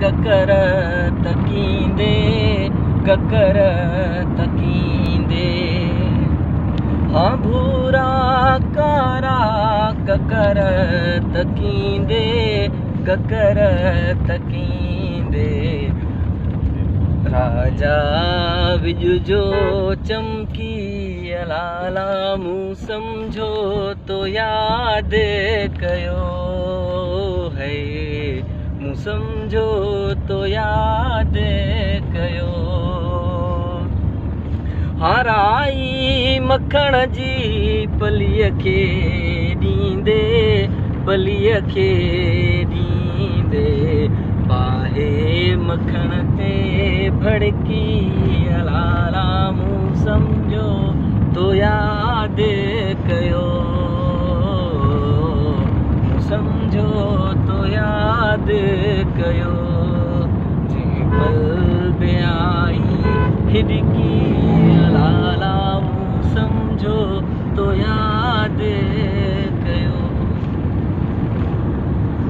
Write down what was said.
ककर तकींदे ककर तकींदे हाँ भूरा कारा ककर तकींदे ककर तकींदे राजा विज जो चमकी लाला मूं समझो तो याद कयो है मूं समझो तो याद कयो हाराई मखण जी पलीअ खे ॾींदे पलीअ खे ॾींदे बाहे मखण ते भड़की लाला मूं समझो तो याद कयो मूं समझो तो याद कयो।